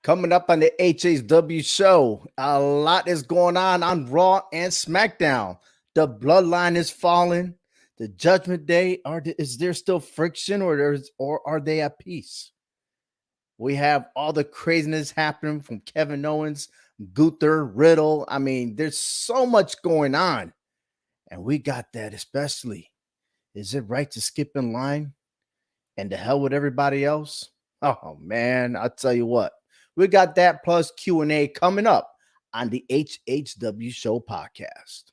Coming up on the HHW show, a lot is going on Raw and SmackDown. The Bloodline is falling. The Judgment Day, is there still friction, or are they at peace? We have all the craziness happening from Kevin Owens, Gunther, Riddle. I mean, there's so much going on, and we got that. Especially, is it right to skip in line and to hell with everybody else? Oh man, I'll tell you what. We got that plus Q&A coming up on the HHW Show podcast.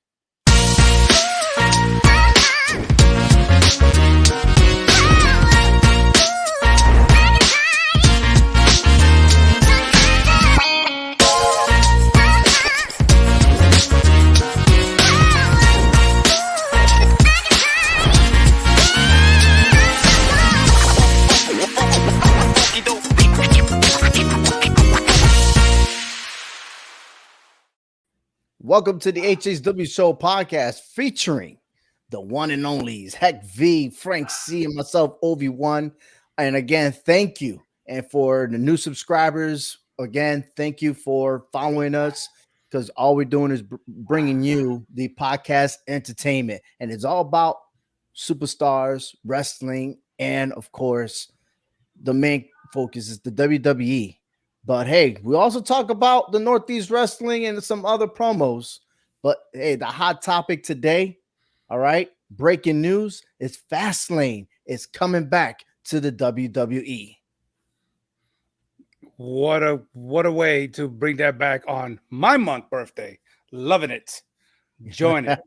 Welcome to the HHW Show podcast featuring the one and onlys, Heck V, Frank C, and myself, Obi-Wan. And again, thank you. And for the new subscribers, again, thank you for following us, because all we're doing is bringing you the podcast entertainment. And it's all about superstars, wrestling, and of course, the main focus is the WWE. But hey, we also talk about the Northeast Wrestling and some other promos. But hey, the hot topic today, all right, breaking news is Fastlane is coming back to the WWE. What a way to bring that back on my month birthday. Loving it. Join it.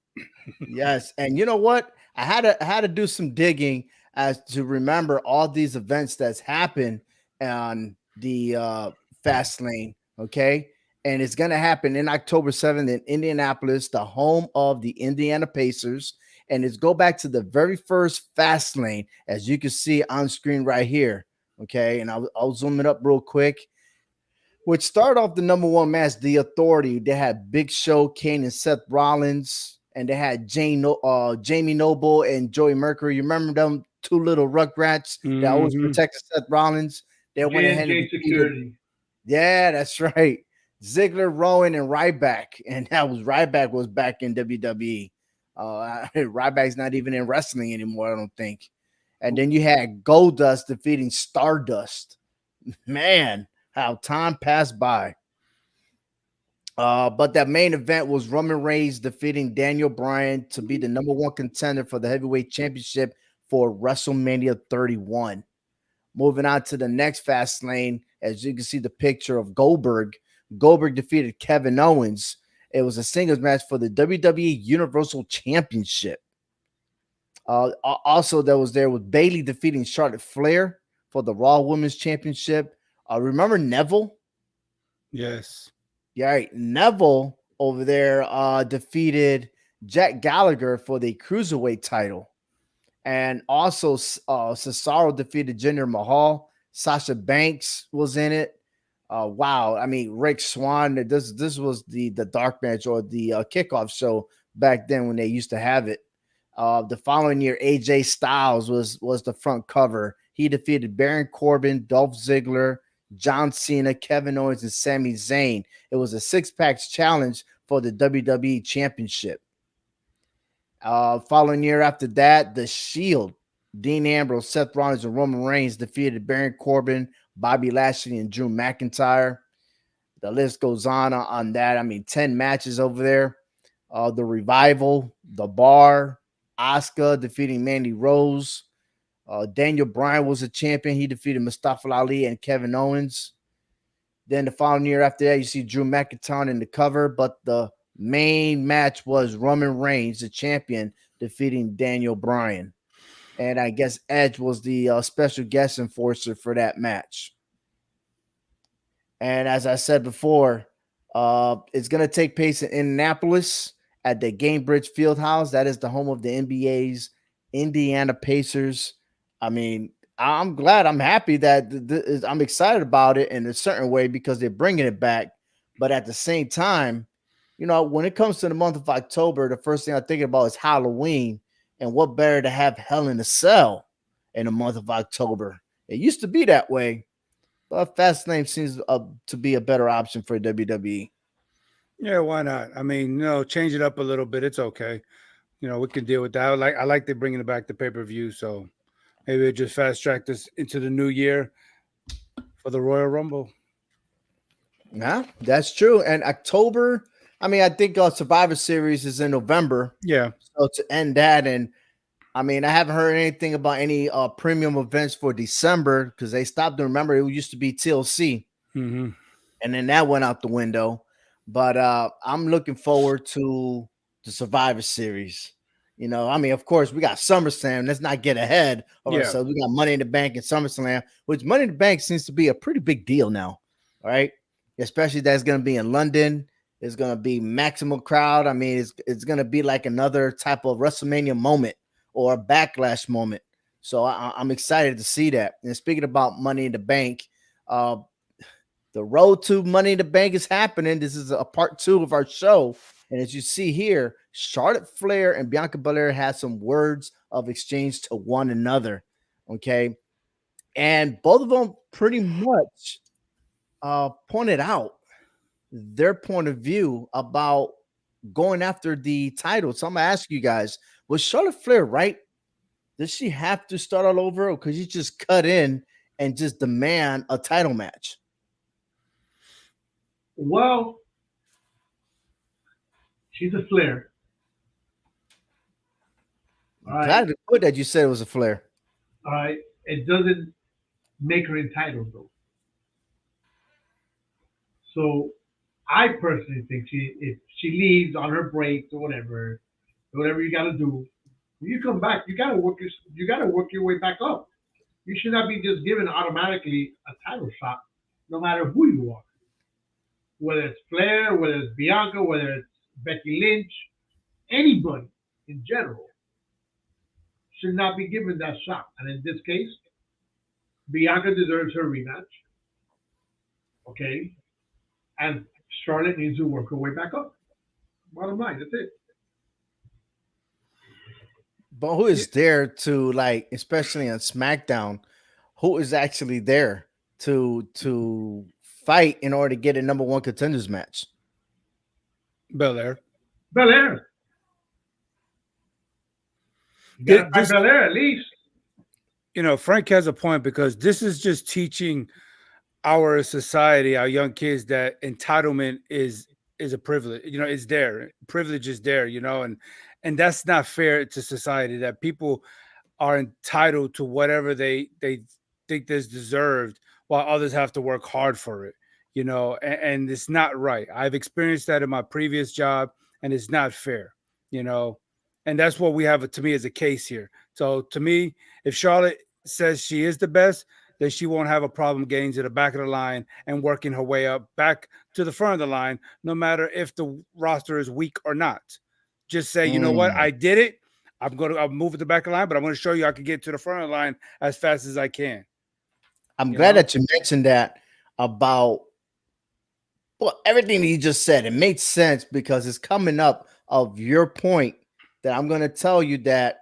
Yes, and you know what? I had to do some digging as to remember all these events that's happened on the Fastlane, okay? And it's going to happen in October 7th in Indianapolis, the home of the Indiana Pacers. And it's go back to the very first Fastlane, as you can see on screen right here, okay? And I'll zoom it up real quick. Which started off the number one match, The Authority. They had Big Show, Kane, and Seth Rollins. And they had Jamie Noble and Joey Mercury. You remember them two little rugrats that always protected Seth Rollins? They went ahead and security. Yeah, that's right. Ziggler, Rowan, and Ryback. And that was Ryback was back in WWE. Ryback's not even in wrestling anymore, I don't think. And then you had Goldust defeating Stardust. Man, how time passed by. But that main event was Roman Reigns defeating Daniel Bryan to be the number one contender for the heavyweight championship for WrestleMania 31. Moving on to the next Fast Lane, as you can see the picture of Goldberg. Goldberg defeated Kevin Owens. It was a singles match for the WWE Universal Championship. Also, that was there with Bayley defeating Charlotte Flair for the Raw Women's Championship. Remember Neville? Yes. Yeah, right. Neville over there defeated Jack Gallagher for the Cruiserweight title. And also Cesaro defeated Jinder Mahal. Sasha Banks was in it. Wow. I mean, Rick Swann. This was the dark match or the kickoff show back then when they used to have it. The following year, AJ Styles was the front cover. He defeated Baron Corbin, Dolph Ziggler, John Cena, Kevin Owens, and Sami Zayn. It was a six-pack challenge for the WWE Championship. Following year after that, The Shield, Dean Ambrose, Seth Rollins, and Roman Reigns defeated Baron Corbin, Bobby Lashley, and Drew McIntyre. The list goes on that. I mean, 10 matches over there. The Revival, The Bar, Asuka defeating Mandy Rose. Daniel Bryan was a champion. He defeated Mustafa Ali and Kevin Owens. Then the following year after that, you see Drew McIntyre in the cover, but the main match was Roman Reigns, the champion, defeating Daniel Bryan. And I guess Edge was the special guest enforcer for that match. And as I said before, it's going to take place in Indianapolis at the Gainbridge Fieldhouse. That is the home of the NBA's Indiana Pacers. I mean, I'm glad, I'm happy that I'm excited about it in a certain way because they're bringing it back. But at the same time, you know, when it comes to the month of October, the first thing I think about is Halloween. And what better to have Hell in a Cell in the month of October? It used to be that way. but Fastlane seems to be a better option for WWE. Yeah, why not? I mean, change it up a little bit. It's okay. We can deal with that. I like they bringing it back to pay-per-view, so maybe it just fast track this into the new year for the Royal Rumble. Yeah, that's true. And October, I mean, I think Survivor Series is in November. Yeah. So to end that, and I mean, I haven't heard anything about any premium events for December because they stopped to remember it used to be TLC. Mm-hmm. And then that went out the window. But I'm looking forward to the Survivor Series. I mean, of course, we got SummerSlam. Let's not get ahead of ourselves. We got Money in the Bank and SummerSlam, which Money in the Bank seems to be a pretty big deal now. All right. Especially that's going to be in London. It's going to be maximum crowd. I mean, it's going to be like another type of WrestleMania moment or a backlash moment. So I'm excited to see that. And speaking about Money in the Bank, the road to Money in the Bank is happening. This is a part 2 of our show. And as you see here, Charlotte Flair and Bianca Belair had some words of exchange to one another. Okay. And both of them pretty much pointed out their point of view about going after the title. So I'm going to ask you guys, was Charlotte Flair right? Does she have to start all over, or could you just cut in and just demand a title match? Well, she's a Flair. All right. Good that you said it was a Flair. All right. It doesn't make her entitled, though. So I personally think if she leaves on her breaks or whatever you got to do, when you come back, you got to work your way back up. You should not be just given automatically a title shot, no matter who you are. Whether it's Flair, whether it's Bianca, whether it's Becky Lynch, anybody in general should not be given that shot. And in this case, Bianca deserves her rematch. Okay. And Charlotte needs to work her way back up. Bottom line, that's it. But who is there to, like, especially on SmackDown, who is actually there to fight in order to get a number 1 contenders match? Belair. You got to fight Belair at least. Frank has a point, because this is just teaching our society, our young kids, that entitlement is a privilege. It's there. Privilege is there, and that's not fair to society, that people are entitled to whatever they think is deserved while others have to work hard for it, and it's not right. I've experienced that in my previous job, and it's not fair, and that's what we have, to me, as a case here. So to me, if Charlotte says she is the best, then she won't have a problem getting to the back of the line and working her way up back to the front of the line, no matter if the roster is weak or not. Just say, you know what, I did it. I'll move at the back of the line, but I'm going to show you I can get to the front of the line as fast as I can. I'm glad that you mentioned that about everything that you just said. It makes sense, because it's coming up of your point that I'm going to tell you that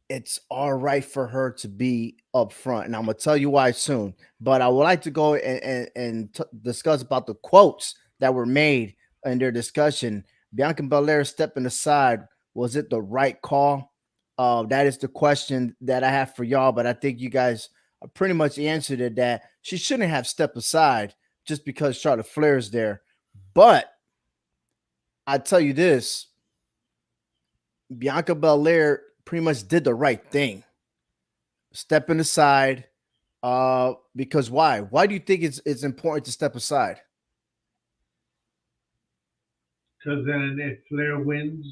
it's all right for her to be up front. And I'm going to tell you why soon. But I would like to go and discuss about the quotes that were made in their discussion. Bianca Belair stepping aside, was it the right call? That is the question that I have for y'all. But I think you guys pretty much answered it, that she shouldn't have stepped aside just because Charlotte Flair is there. But I tell you this, Bianca Belair pretty much did the right thing, stepping aside. Because why? Why do you think it's important to step aside? Because then if Flair wins,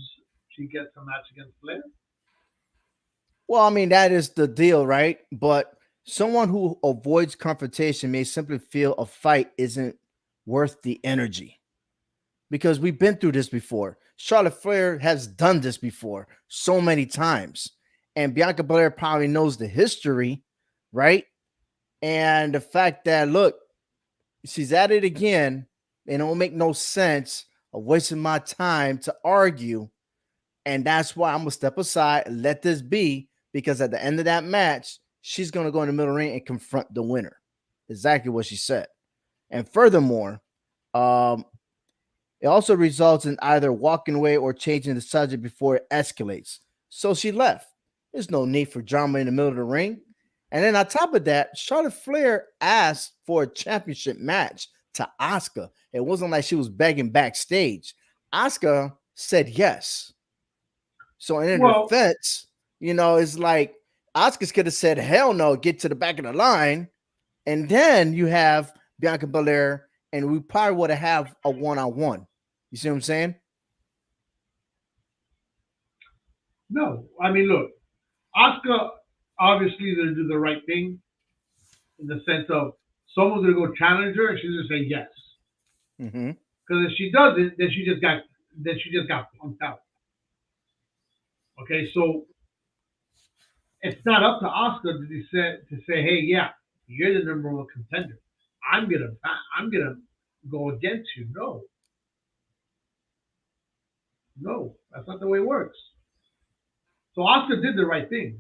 she gets a match against Flair. Well, I mean, that is the deal, right? But someone who avoids confrontation may simply feel a fight isn't worth the energy, because we've been through this before. Charlotte Flair has done this before so many times, and Bianca Belair probably knows the history, right? And the fact that, look, she's at it again, and it don't make no sense of wasting my time to argue. And that's why I'm going to step aside and let this be, because at the end of that match, she's going to go in the middle ring and confront the winner. exactly what she said. And furthermore, um, it also results in either walking away or changing the subject before it escalates. So she left. There's no need for drama in the middle of the ring. And then on top of that, Charlotte Flair asked for a championship match to Asuka. It wasn't like she was begging backstage. Asuka said yes. So in her Well, defense, it's like Asuka could have said, hell no, get to the back of the line. And then you have Bianca Belair, and we probably would have a one-on-one. You see what I'm saying? no. I mean, look, Oscar obviously going to do the right thing in the sense of someone's going to go challenge her, and she's going to say yes. Mm-hmm. Because if she doesn't, then she just got punked out. Okay, so it's not up to Oscar to say, hey, yeah, you're the number one contender. I'm gonna go against you. No, no, that's not the way it works. So Oscar did the right thing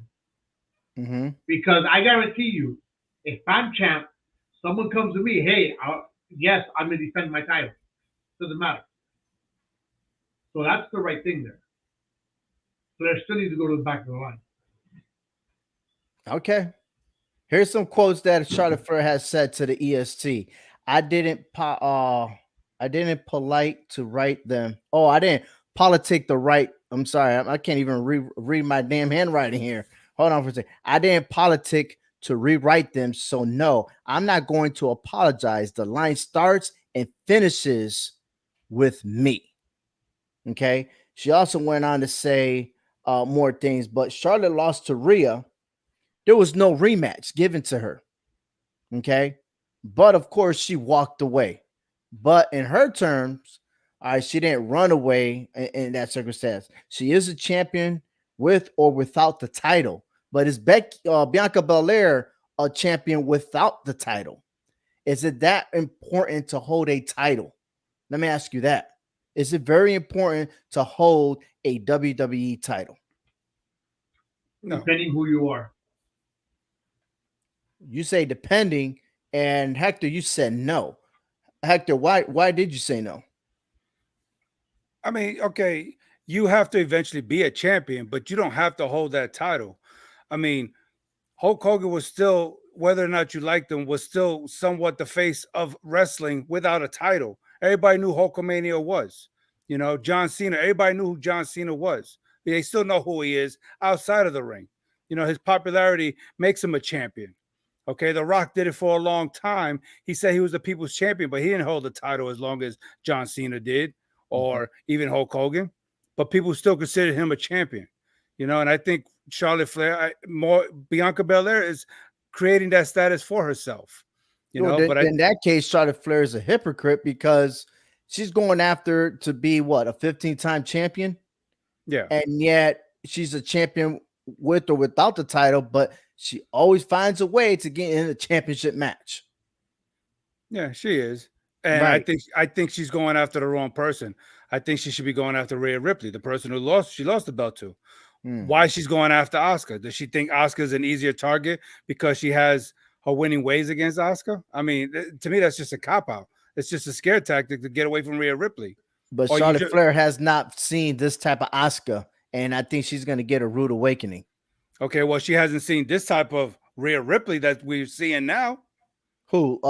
Mm-hmm. because I guarantee you, if I'm champ, someone comes to me, hey, yes, I'm gonna defend my title. Doesn't matter. So that's the right thing there. Flair still needs to go to the back of the line. Okay. Here's some quotes that Charlotte Flair has said to the EST. I didn't I didn't polite to write them. Oh, I didn't politic the right. I'm sorry. I can't even read my damn handwriting here. Hold on for a second. I didn't politic to rewrite them. So no, I'm not going to apologize. The line starts and finishes with me. Okay. She also went on to say more things, but Charlotte lost to Rhea. There was no rematch given to her. Okay. But of course, she walked away. But in her terms, she didn't run away in that circumstance. She is a champion with or without the title. But is Bianca Belair a champion without the title? Is it that important to hold a title? Let me ask you that. Is it very important to hold a WWE title? No. Depending who you are. You say depending, and Hector, you said no. Hector, why did you say no? I mean, okay, you have to eventually be a champion, but you don't have to hold that title. I mean, Hulk Hogan was still, whether or not you liked him, was still somewhat the face of wrestling without a title. Everybody knew Hulkamania was. John Cena, everybody knew who John Cena was. They still know who he is outside of the ring. His popularity makes him a champion. Okay, The Rock did it for a long time. He said he was the people's champion, but he didn't hold the title as long as John Cena did, or even Hulk Hogan. But people still considered him a champion. And I think Charlotte Flair, Bianca Belair is creating that status for herself. But in that case, Charlotte Flair is a hypocrite because she's going after to be what, a 15-time champion? Yeah. And yet she's a champion with or without the title, but she always finds a way to get in a championship match. Yeah, she is. And right. I think she's going after the wrong person. I think she should be going after Rhea Ripley, the person who she lost the belt to. Why she's going after Asuka? Does she think Asuka is an easier target because she has her winning ways against Asuka? I mean, to me, that's just a cop-out. It's just a scare tactic to get away from Rhea Ripley. But Charlotte Flair has not seen this type of Asuka, and I think she's going to get a rude awakening. Okay, well, she hasn't seen this type of Rhea Ripley that we're seeing now. Who?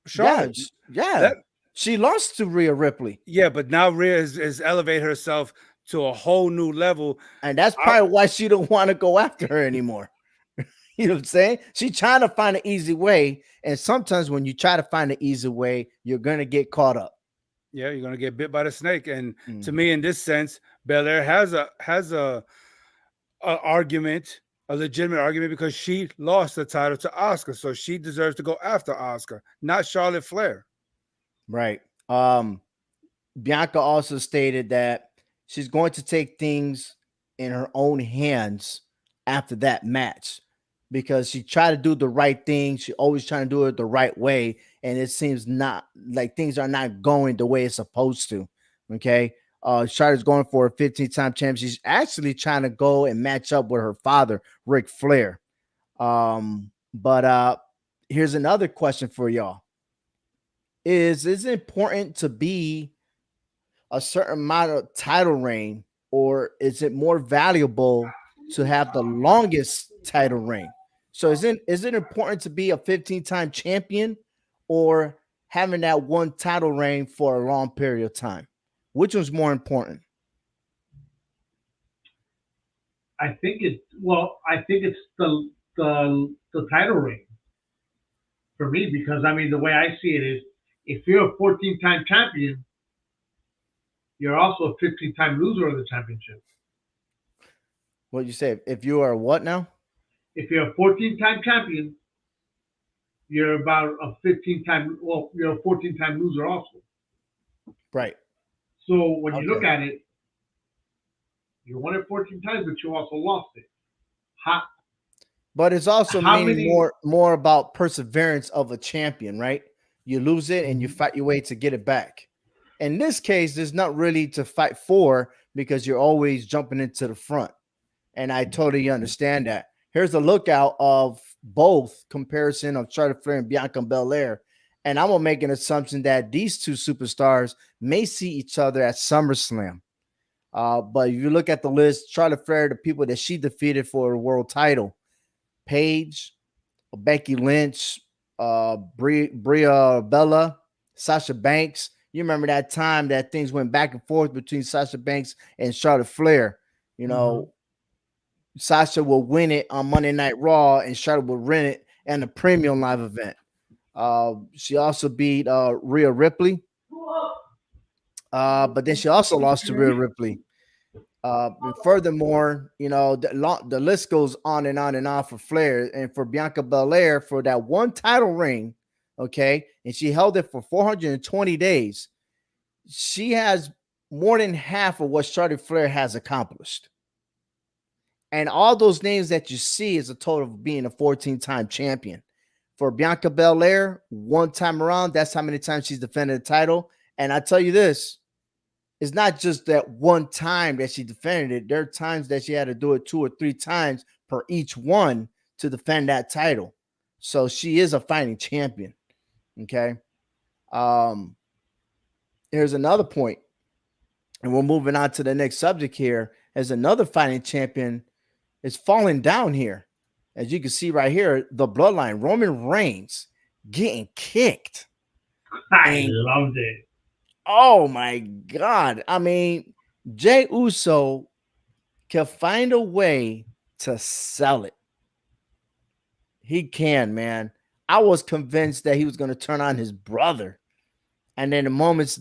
Charlotte. Yeah. She lost to Rhea Ripley. Yeah, but now Rhea has elevated herself to a whole new level. And that's probably why she don't want to go after her anymore. You know what I'm saying? She's trying to find an easy way. And sometimes when you try to find an easy way, you're going to get caught up. Yeah, you're going to get bit by the snake. And to me, in this sense, Belair has a argument, a legitimate argument, because she lost the title to Asuka. So she deserves to go after Asuka, not Charlotte Flair. Right. Bianca also stated that she's going to take things in her own hands after that match because she tried to do the right thing. She always trying to do it the right way. And it seems not like things are not going the way it's supposed to. Okay. Charlotte's going for a 15-time champion. She's actually trying to go and match up with her father, Ric Flair. But here's another question for y'all: is it important to be a certain amount of title reign, or is it more valuable to have the longest title reign? So is it important to be a 15-time champion, or having that one title reign for a long period of time? Which one's more important? I think it's the title ring for me, because I mean the way I see it is, if you're a 14-time champion, you're also a 15-time loser of the championship. What you say? If you are what now? If you're a 14-time champion, you're about a 15-time. Well, you're a 14-time loser also. Right. So when you look Okay. at it, you won it 14 times, but you also lost it. How But it's also how meaning many? more about perseverance of a champion, right? You lose it and you Mhm. fight your way to get it back. In this case, there's not really to fight for, because you're always jumping into the front. And I totally understand that. Here's a lookout of both comparison of Charlotte Flair and Bianca Belair. And I'm gonna make an assumption that these two superstars may see each other at SummerSlam. But if you look at the list, Charlotte Flair, the people that she defeated for a world title: Paige, Becky Lynch, Bria Bella, Sasha Banks. You remember that time that things went back and forth between Sasha Banks and Charlotte Flair. You Mhm. know, Sasha will win it on Monday Night Raw, and Charlotte will win it in the premium live event. She also beat Rhea Ripley, but then she also lost to Rhea Ripley. And furthermore, the list goes on and on and on for Flair and for Bianca Belair for that one title ring. Okay. And she held it for 420 days. She has more than half of what Charlotte Flair has accomplished. And all those names that you see is a total of being a 14-time champion. For Bianca Belair, one time around, that's how many times she's defended the title. And I tell you this, it's not just that one time that she defended it. There are times that she had to do it 2 or 3 times per each one to defend that title. So she is a fighting champion. Okay. Um, Here's another point, and we're moving on to the next subject here. As another fighting champion is falling down here. As you can see right here, the bloodline, Roman Reigns getting kicked. I And loved it. oh my God. I mean, Jay Uso can find a way to sell it. He can, man. I was convinced that he was going to turn on his brother, and then moments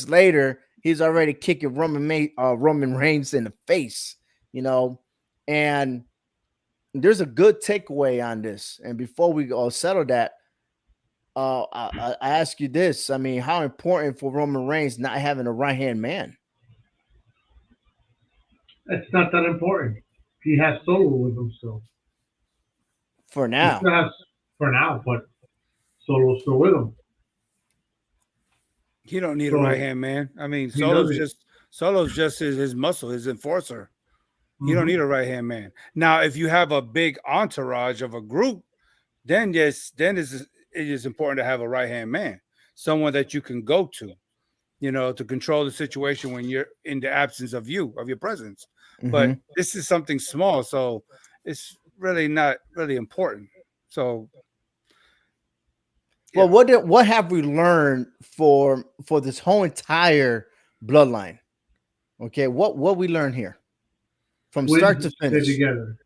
later, he's already kicking Roman Reigns in the face. You know, and there's a good takeaway on this. And before we all settle that, I ask you this: I mean, how important for Roman Reigns not having a right hand man It's not that important. He has Solo with him still. for He now? still has for now, but Solo's still with him. He don't need a right So hand man. I mean, he doesn't. Solo's just his muscle, his enforcer. He don't Hmm. need a right hand man. Now, if you have a big entourage of a group, then yes, it is important to have a right hand man, someone that you can go to, to control the situation when you're in the absence of your presence. But Hmm. this is something small, so it's really not really important. So Well, yeah, what have we learned for this whole entire bloodline? Okay, what we learn here from start Twins to stay finish? together.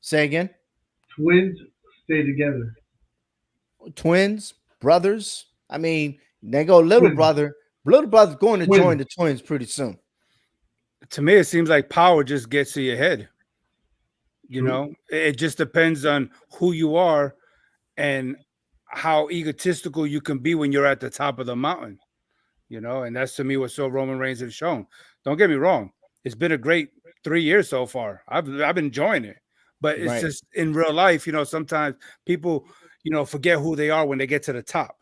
Say again. Twins stay together. Twins, brothers. I mean, they go little Twins. brother. Little brother's going to join Twins. the twins pretty soon. to me, it seems like power just gets to your head. True. It just depends on who you are and how egotistical you can be when you're at the top of the mountain. And that's to me what so Roman Reigns has shown. Don't get me wrong; it's been a great 3 years so far. I've been enjoying it, but it's Right. just in real life, sometimes people, forget who they are when they get to the top.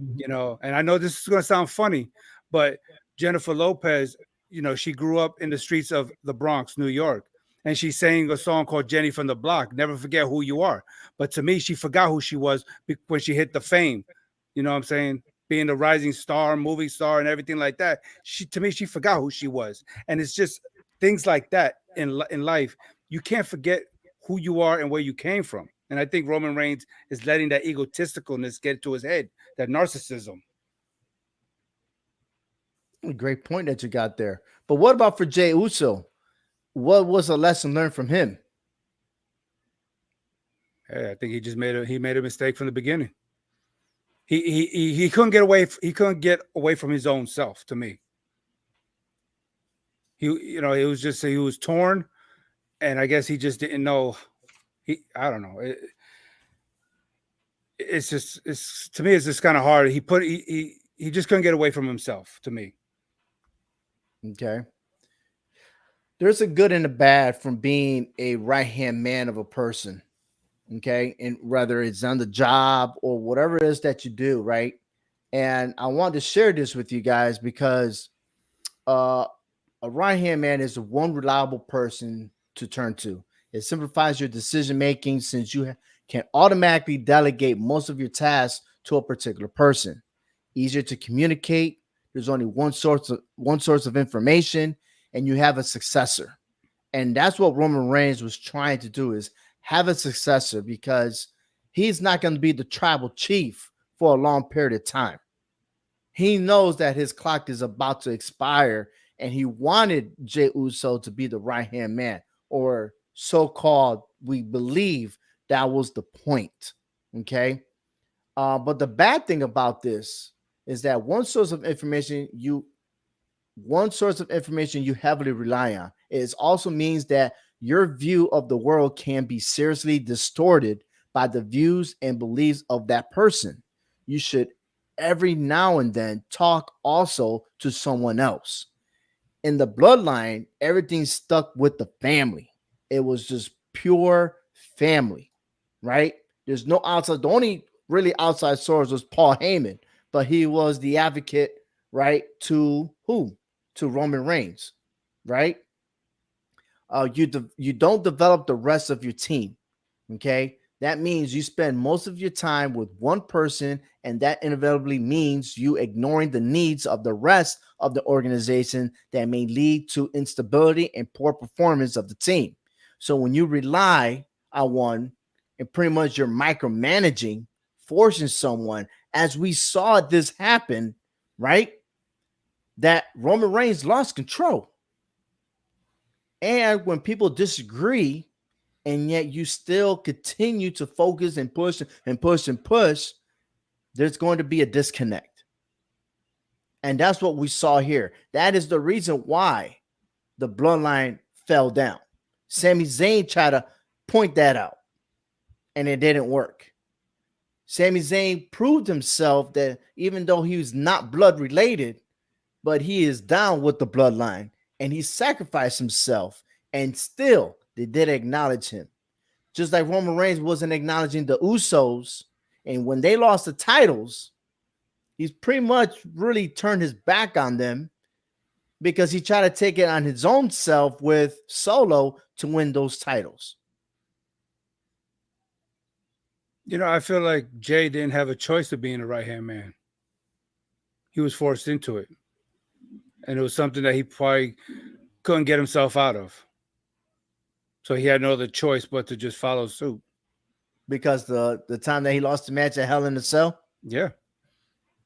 Mhm. And I know this is going to sound funny, but Jennifer Lopez, she grew up in the streets of the Bronx, New York, and she sang a song called Jenny from the Block, Never Forget Who You Are. But to me, she forgot who she was when she hit the fame. You know what I'm saying? Being the rising star, movie star, and everything like that. To me, she forgot who she was. And it's just things like that in life. You can't forget who you are and where you came from. And I think Roman Reigns is letting that egotisticalness get to his head, that narcissism. Great point that you got there. But what about for Jey Uso? What was a lesson learned from him? Hey, I think he just made a mistake from the beginning. He couldn't get away. He couldn't get away from his own self. To me, he was torn, and I guess he just didn't know. I don't know. It's to me, it's just kind of hard. He just couldn't get away from himself. To me. Okay. There's a good and a bad from being a right-hand man of a person. Okay. And whether it's on the job or whatever it is that you do, right? And I want to share this with you guys because a right-hand man is one reliable person to turn to. It simplifies your decision making since you can automatically delegate most of your tasks to a particular person. Easier to communicate. There's only one source of information, and you have a successor. And that's what Roman Reigns was trying to do, is have a successor, because he's not going to be the tribal chief for a long period of time. He knows that his clock is about to expire, and he wanted Jey Uso to be the right-hand man, or so-called, we believe that was the point. Okay. But the bad thing about this is that one source of information you heavily rely on. It also means that your view of the world can be seriously distorted by the views and beliefs of that person. You should every now and then talk also to someone else. In the Bloodline, everything stuck with the family. It was just pure family, right? There's no outside. The only really outside source was Paul Heyman, but he was the advocate, right? To who? To Roman Reigns, right? You don't develop the rest of your team. Okay. That means you spend most of your time with one person, and that inevitably means you ignoring the needs of the rest of the organization that may lead to instability and poor performance of the team. So when you rely on one and pretty much you're micromanaging, forcing someone, as we saw this happen, right? That Roman Reigns lost control. And when people disagree, and yet you still continue to focus and push and push and push, there's going to be a disconnect. And that's what we saw here. That is the reason why the Bloodline fell down. Sami Zayn tried to point that out, and it didn't work. Sami Zayn proved himself that even though he was not blood related, but he is down with the Bloodline, and he sacrificed himself, and still they did acknowledge him. Just like Roman Reigns wasn't acknowledging the Usos, and when they lost the titles, he's pretty much really turned his back on them because he tried to take it on his own self with Solo to win those titles. You know, I feel like Jay didn't have a choice of being a right-hand man. He was forced into it. And it was something that he probably couldn't get himself out of. So he had no other choice but to just follow suit. Because the time that he lost the match at Hell in a Cell? Yeah.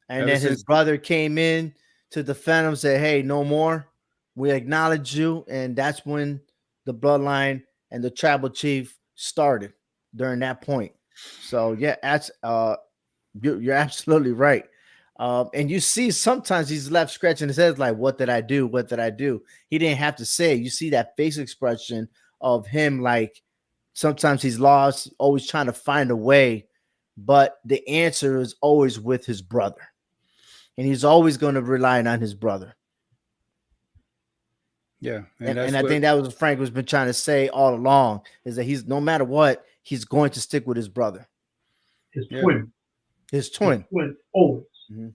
And then his brother came in to defend him, said, hey, no more. We acknowledge you. And that's when the Bloodline and the tribal chief started during that point. So, yeah, that's you're absolutely right. And you see sometimes he's left scratching his head like, what did I do? What did I do? He didn't have to say it. You see that face expression of him, like sometimes he's lost, always trying to find a way, but the answer is always with his brother. And he's always going to rely on his brother. Yeah. And I think that was what Frank has been trying to say all along, is that he's, no matter what, he's going to stick with his brother. His twin. His twin. Always. Mm-hmm.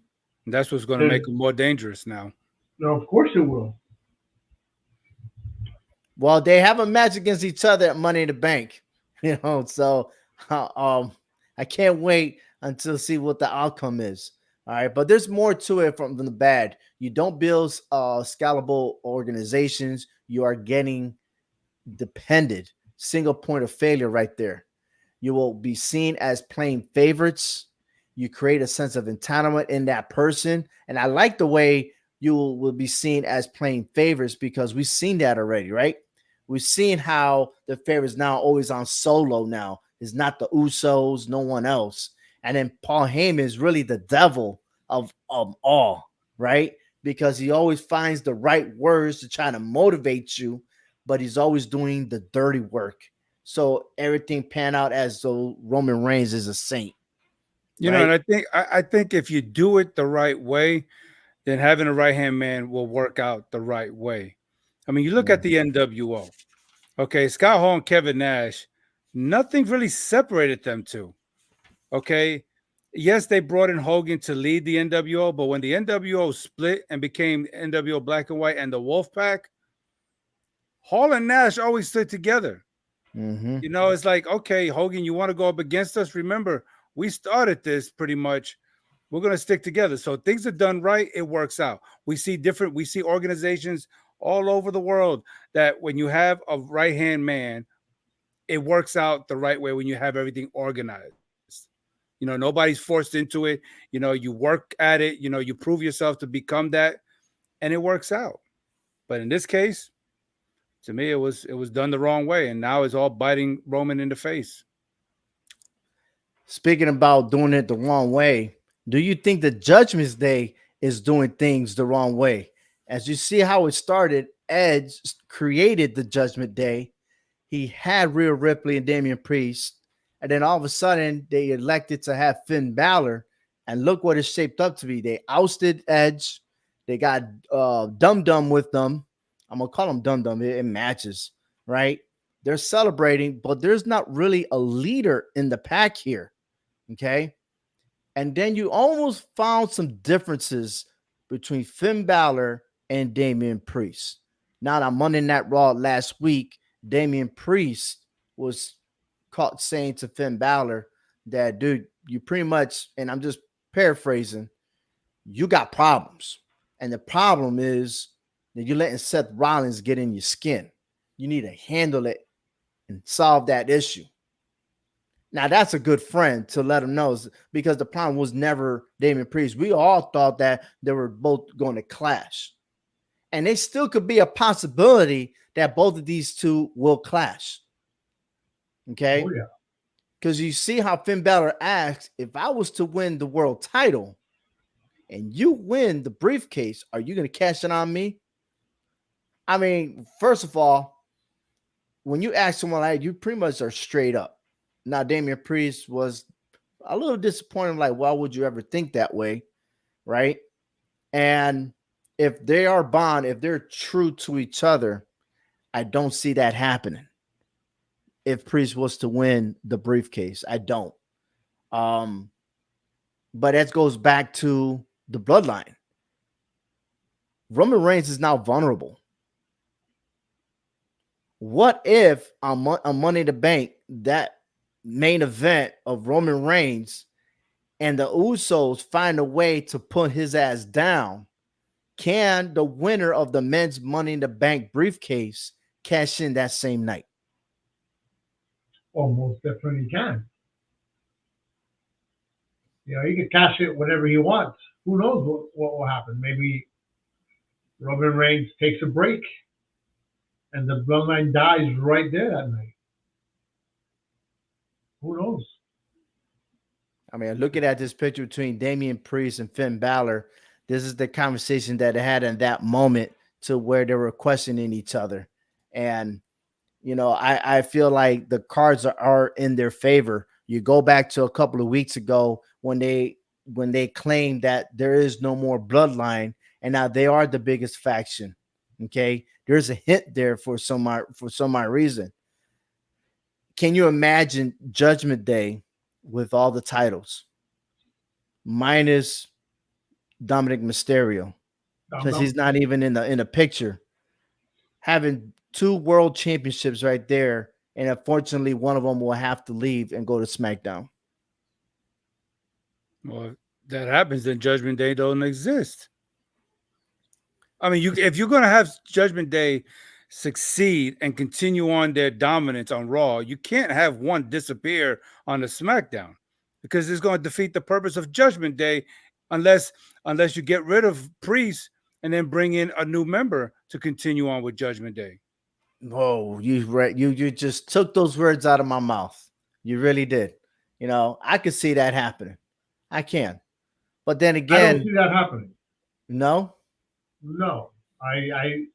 That's what's going to make him more dangerous now. No, of course it will. Well, they have a match against each other at Money in the Bank, So, I can't wait until see what the outcome is. All right, but there's more to it from the bad. You don't build scalable organizations. You are getting dependent. Single point of failure right there. You will be seen as playing favorites. You create a sense of entitlement in that person. And I like the way you will be seen as playing favorites because we've seen that already, right? We've seen how the favorites now always on solo now. It's not the Usos, no one else. And then Paul Heyman is really the devil of all, right? Because he always finds the right words to try to motivate you, but he's always doing the dirty work. So everything pan out as though Roman Reigns is a saint, You know, right? and I think if you do it the right way, then having a right hand man will work out the right way. I mean, you look at Mm. the NWO. Okay, Scott Hall and Kevin Nash, nothing really separated them two. Okay. Yes, they brought in Hogan to lead the NWO, but when the NWO split and became NWO Black and White and the Wolfpack, Hall and Nash always stood together. Mm-hmm. You know, it's like, okay, Hogan, you want to go up against us? Remember, we started this pretty much. We're going to stick together. So things are done right, it works out. We see organizations all over the world that when you have a right hand man, it works out the right way when you have everything organized. You know, nobody's forced into it. You know, you work at it, you know, you prove yourself to become that, and it works out. But in this case, to me, it was done the wrong way, and now it's all biting Roman in the face. Speaking about doing it the wrong way, do you think the Judgment Day is doing things the wrong way? As you see how it started, Edge created the Judgment Day. He had Rhea Ripley and Damian Priest, and then all of a sudden they elected to have Finn Balor, and look what it's shaped up to be. They ousted Edge. They got Dum Dum with them. I'm gonna call him Dum Dum. It matches, right? They're celebrating, but there's not really a leader in the pack here. Okay. And then you almost found some differences between Finn Balor and Damian Priest. Now, on Monday Night Raw last week, Damian Priest was caught saying to Finn Balor that, dude, you pretty much, and I'm just paraphrasing, you got problems. And the problem is that you're letting Seth Rollins get in your skin. You need to handle it and solve that issue. Now that's a good friend to let him know because the problem was never Damian Priest. We all thought that they were both going to clash. And they still could be a possibility that both of these two will clash. Okay. Oh yeah. Because you see how Finn Balor asks, if I was to win the world title and you win the briefcase, are you going to cash it on me? I mean, first of all, when you ask someone like that, you pretty much are straight up. Now, Damian Priest was a little disappointed, like, why would you ever think that way? Right. And if they are bond, if they're true to each other, I don't see that happening. If Priest was to win the briefcase, I don't. Um, but that goes back to the bloodline. Roman Reigns is now vulnerable. What if on Money in the Bank, that main event of Roman Reigns and the Usos find a way to put his ass down? Can the winner of the men's Money in the Bank briefcase cash in that same night? Almost definitely can. You know, he can cash it whenever he wants. Who knows what will happen? Maybe Roman Reigns takes a break and the bloodline dies right there that night. Who knows? I mean, looking at this picture between Damian Priest and Finn Balor, this is the conversation that they had in that moment to where they were questioning each other. And, I feel like the cards are in their favor. You go back to a couple of weeks ago when they claimed that there is no more bloodline, and now they are the biggest faction. Okay. There's a hint there for some reason. Can you imagine Judgment Day with all the titles minus Dominic Mysterio, Dum because Dum. he's not even in the picture, having two world championships right there, and unfortunately, one of them will have to leave and go to SmackDown. Well, if that happens, then Judgment Day don't exist. I mean, if you're going to have Judgment Day succeed and continue on their dominance on Raw, you can't have one disappear on the SmackDown because it's going to defeat the purpose of Judgment Day unless you get rid of Priest and then bring in a new member to continue on with Judgment Day. Whoa, you just took those words out of my mouth. You really did. I could see that happening. I can. But then I again, don't see that happening. no. No, I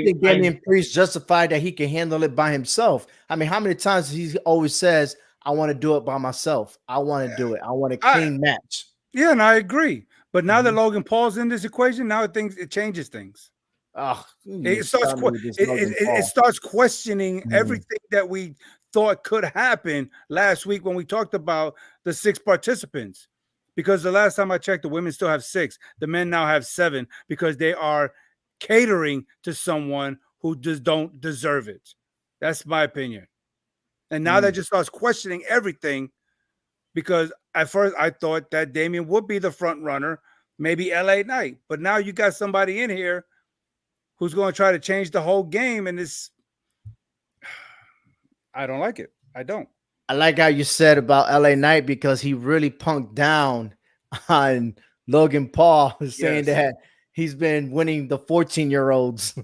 think Damian Priest justified that he can handle it by himself. I mean, how many times he always says, I want to do it by myself. I want to do it. I want a clean match. Yeah, and I agree. But now that Logan Paul's in this equation, now it changes things. Oh, it starts questioning everything that we thought could happen last week when we talked about the 6 participants. Because the last time I checked, the women still have 6. The men now have 7 because they are catering to someone who just don't deserve it. That's my opinion. And now that just starts questioning everything, because at first I thought that Damian would be the front runner, maybe LA Knight. But now you got somebody in here who's going to try to change the whole game, and I don't like it. I don't. I like how you said about LA Knight because he really punked down on Logan Paul, saying that he's been winning the 14-year-olds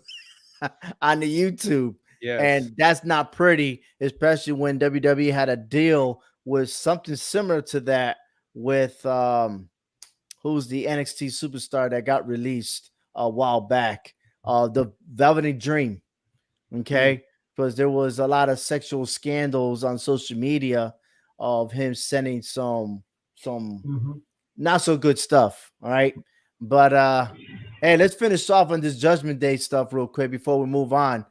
on the YouTube. Yes. And that's not pretty, especially when WWE had a deal with something similar to that with who's the NXT superstar that got released a while back, the Velveteen Dream. Okay. Because there was a lot of sexual scandals on social media of him sending some not so good stuff. All right. But hey, let's finish off on this Judgment Day stuff real quick before we move on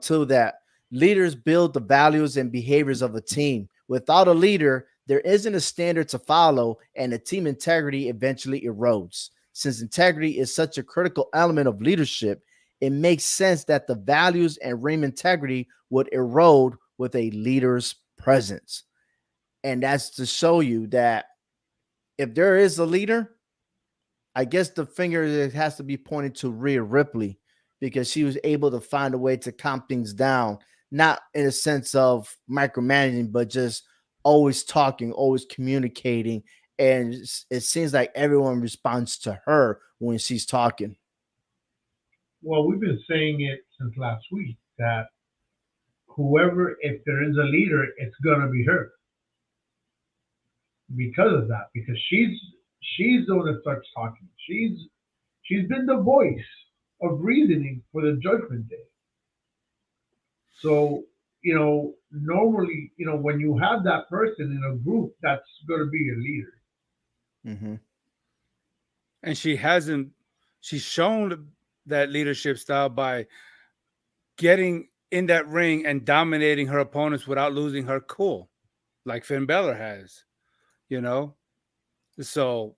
to that. Leaders build the values and behaviors of a team. Without a leader, there isn't a standard to follow, and the team integrity eventually erodes. Since integrity is such a critical element of leadership, it makes sense that the values and ring integrity would erode with a leader's presence. And that's to show you that if there is a leader, I guess the finger has to be pointed to Rhea Ripley, because she was able to find a way to calm things down, not in a sense of micromanaging, but just always talking, always communicating. And it seems like everyone responds to her when she's talking. Well, we've been saying it since last week that whoever, if there is a leader, it's gonna be her because of that. Because she's the one that starts talking. She's been the voice of reasoning for the Judgment Day. So normally, when you have that person in a group, that's gonna be your leader. Mm-hmm. And she's shown that leadership style by getting in that ring and dominating her opponents without losing her cool, like Finn Balor has, So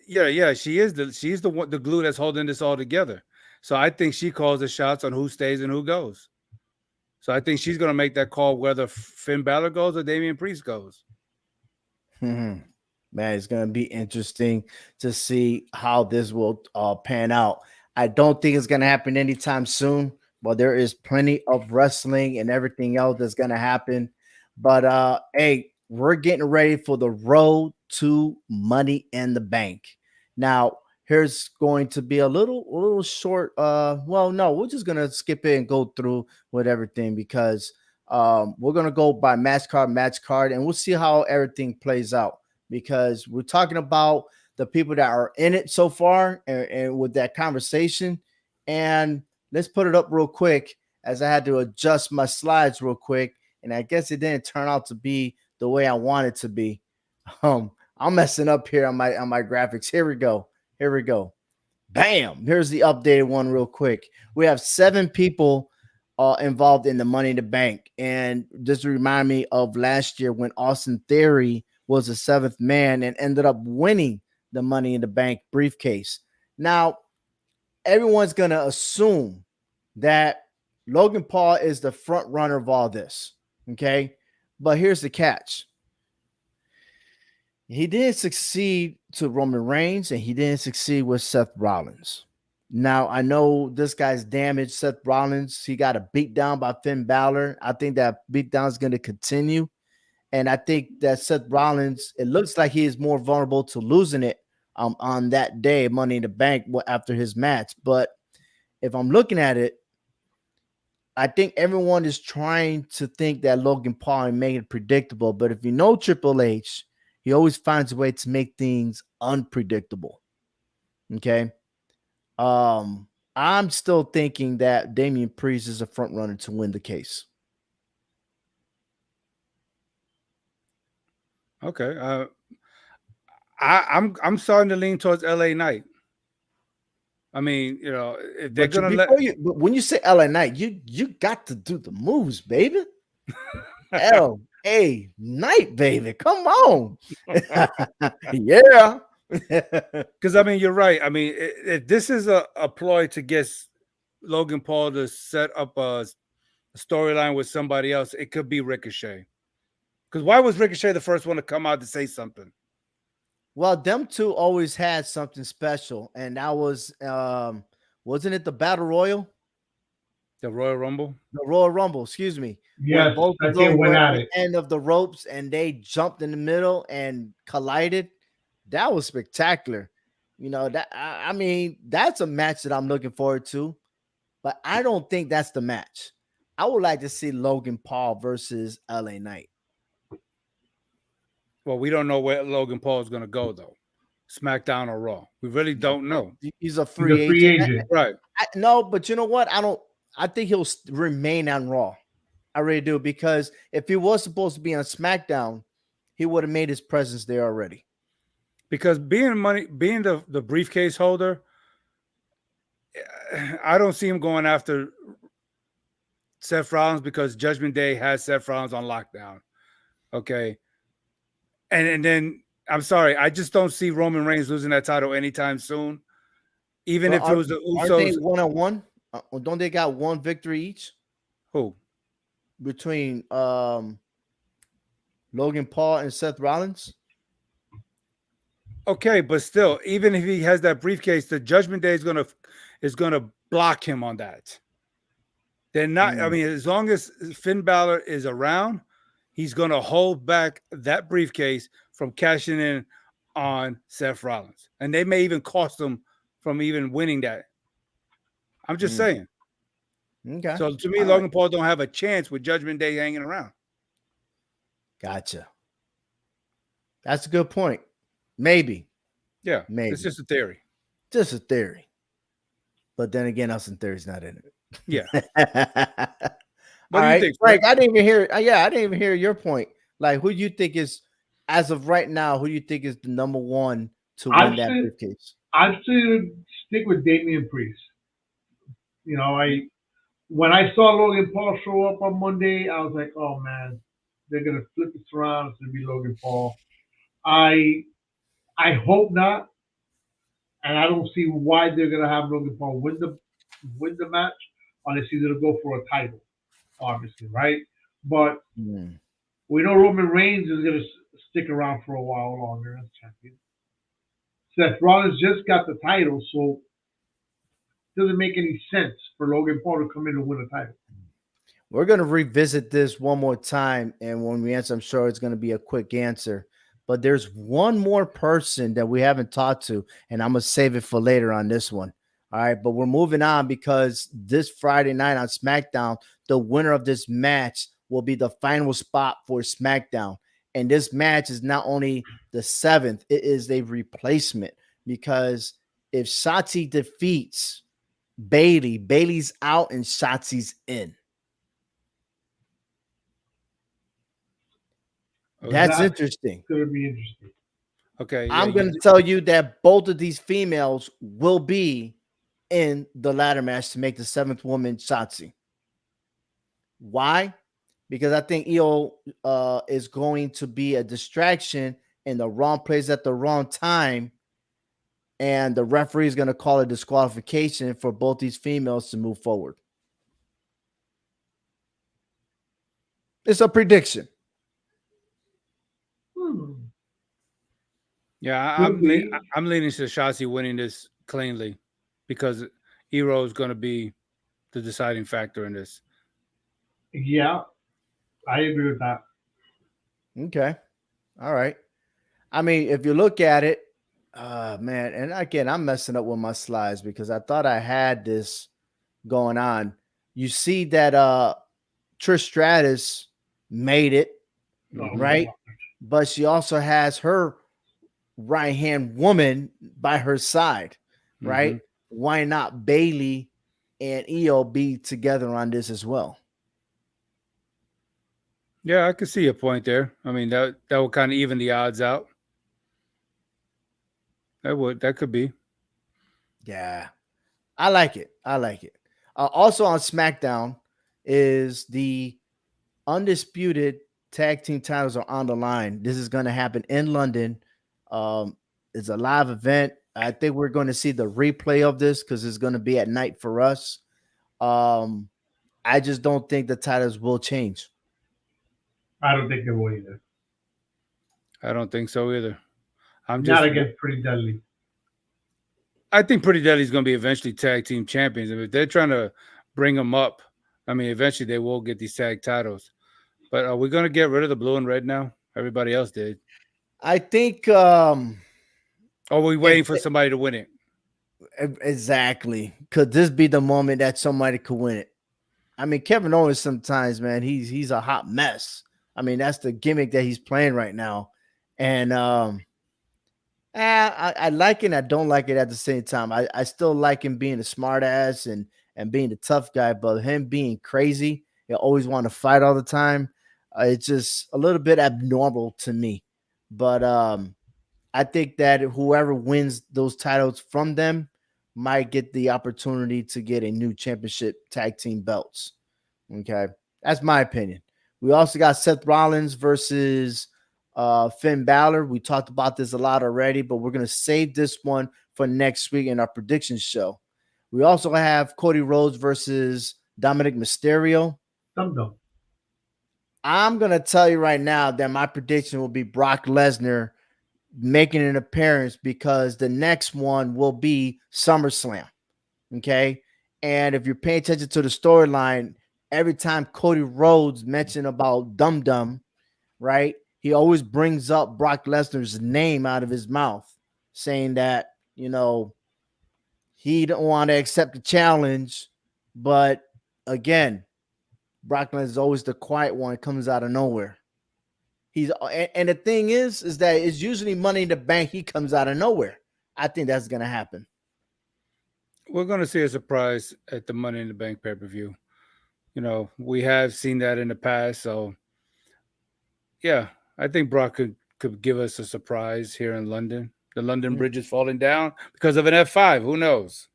yeah, she's the glue that's holding this all together. So I think she calls the shots on who stays and who goes. So I think she's going to make that call whether Finn Balor goes or Damian Priest goes. Mm-hmm. Man, it's going to be interesting to see how this will pan out. I don't think it's going to happen anytime soon, but there is plenty of wrestling and everything else that's going to happen. But hey, we're getting ready for the road to Money in the Bank. Now, here's going to be a little short. Well, no, we're just going to skip it and go through with everything because we're going to go by match card, and we'll see how everything plays out. Because we're talking about the people that are in it so far and with that conversation. And let's put it up real quick as I had to adjust my slides real quick. And I guess it didn't turn out to be the way I want it to be. I'm messing up here on my graphics. Here we go. Bam. Here's the updated one real quick. We have 7 people involved in the Money in the Bank. And this remind me of last year when Austin Theory was the 7th man and ended up winning the Money in the Bank briefcase. Now, everyone's going to assume that Logan Paul is the front runner of all this. Okay. But here's the catch. He didn't succeed to Roman Reigns and he didn't succeed with Seth Rollins. Now, I know this guy's damaged Seth Rollins. He got a beat down by Finn Balor. I think that beat down is going to continue. And I think that Seth Rollins, it looks like he is more vulnerable to losing it on that day, Money in the Bank, after his match. But if I'm looking at it, I think everyone is trying to think that Logan Paul and make it predictable. But if you know Triple H, he always finds a way to make things unpredictable. Okay. I'm still thinking that Damian Priest is a front runner to win the case. Okay. I'm starting to lean towards LA Knight. I mean, you know, if they're gonna but when you say LA Knight, you got to do the moves, baby. LA Knight, baby. Come on. Yeah. Because I mean, you're right. I mean, if this is a ploy to get Logan Paul to set up a storyline with somebody else, it could be Ricochet. Because why was Ricochet the first one to come out to say something? Well, them two always had something special, and that was wasn't it the Battle Royal? The Royal Rumble? The Royal Rumble, excuse me. Yes, both I of them went were at at the it. end of the ropes and they jumped in the middle and collided. That was spectacular. You know, that I mean, that's a match that I'm looking forward to, but I don't think that's the match. I would like to see Logan Paul versus LA Knight. Well, we don't know where Logan Paul is going to go, though. SmackDown or Raw. We really don't know. He's a free agent. Right. No, but you know what? I think he'll remain on Raw. I really do, because if he was supposed to be on SmackDown, he would have made his presence there already. Because being the briefcase holder, I don't see him going after Seth Rollins because Judgment Day has Seth Rollins on lockdown. Okay. And then I'm sorry, I just don't see Roman Reigns losing that title anytime soon. Even if it was the Usos. Aren't they 1-on-1? Don't they got one victory each? Who? Between Logan Paul and Seth Rollins? Okay, but still, even if he has that briefcase, the Judgment Day is gonna block him on that. They're not. I mean, as long as Finn Balor is around, he's gonna hold back that briefcase from cashing in on Seth Rollins, and they may even cost him from even winning that. I'm just saying. Okay. So to me, Logan Paul don't have a chance with Judgment Day hanging around. Gotcha. That's a good point. Maybe. Yeah, maybe. It's just a theory. Just a theory. But then again, Austin Theory's not in it. Yeah. All right, think, Frank? I didn't even hear. Yeah, I didn't even hear your point. Like, who do you think is, as of right now, who do you think is the number one to win that briefcase? I'd stick with Damian Priest. You know, when I saw Logan Paul show up on Monday, I was like, oh man, they're gonna flip this around. It's gonna be Logan Paul. I hope not, and I don't see why they're gonna have Logan Paul win the match unless he's gonna go for a title, obviously, right? But we know Roman Reigns is gonna stick around for a while longer as champion. Seth Rollins just got the title, so it doesn't make any sense for Logan Paul to come in and win a title. We're going to revisit this one more time, and when we answer, I'm sure it's going to be a quick answer. But there's one more person that we haven't talked to, and I'm going to save it for later on this one. All right, but we're moving on because this Friday night on SmackDown, the winner of this match will be the final spot for SmackDown. And this match is not only the 7th, it is a replacement, because if Shotzi defeats Bayley, Bayley's out and Shotzi's in. That's interesting. It's going to be interesting. Okay. Yeah, I'm going to tell you that both of these females will be in the ladder match to make the 7th woman Shotzi. Why? Because I think Io is going to be a distraction in the wrong place at the wrong time. And the referee is going to call a disqualification for both these females to move forward. It's a prediction. Yeah, Could be. I'm leaning to Shotzi winning this cleanly because Hero is going to be the deciding factor in this. Yeah, I agree with that. Okay. All right. I mean, if you look at it, man, and again, I'm messing up with my slides because I thought I had this going on. You see that Trish Stratus made it, Oh Hmm. right? God. But she also has her right hand woman by her side, right? Hmm. Why not Bailey and Io be together on this as well? Yeah, I could see a point there. I mean, that would kind of even the odds out. That could be. Yeah, I like it. I like it. Also on SmackDown is the undisputed tag team titles are on the line. This is going to happen in London. It's a live event. I think we're going to see the replay of this because it's going to be at night for us. Um, I just don't think the titles will change. I don't think they will either. I don't think so either. I'm Not just against Pretty Deadly. I think Pretty Deadly's going to be eventually tag team champions. And if they're trying to bring them up, I mean, eventually they will get these tag titles. But are we going to get rid of the blue and red now? Everybody else did. I think Or are we waiting for somebody to win it? exactly, could this be the moment that somebody could win it? I mean, Kevin Owens sometimes, man, he's a hot mess. I mean, that's the gimmick that he's playing right now. And I like it and I don't like it at the same time. I still like him being a smart ass and being the tough guy, but him being crazy, he always want to fight all the time. It's just a little bit abnormal to me. But I think that whoever wins those titles from them might get the opportunity to get a new championship tag team belts. Okay. That's my opinion. We also got Seth Rollins versus Finn Balor. We talked about this a lot already, but we're going to save this one for next week in our prediction show. We also have Cody Rhodes versus Dominic Mysterio. Some don't. I'm going to tell you right now that my prediction will be Brock Lesnar making an appearance because the next one will be SummerSlam. Okay. And if you're paying attention to the storyline, every time Cody Rhodes mentioned about Dum Dum, right, he always brings up Brock Lesnar's name out of his mouth, saying that, he don't want to accept the challenge. But again, Brock Lesnar is always the quiet one, comes out of nowhere. And the thing is that it's usually Money in the Bank. He comes out of nowhere. I think that's gonna happen. We're going to see a surprise at the Money in the Bank pay-per-view. We have seen that in the past. So, yeah, I think Brock could give us a surprise here in London. The London Bridge is falling down because of an F5. Who knows?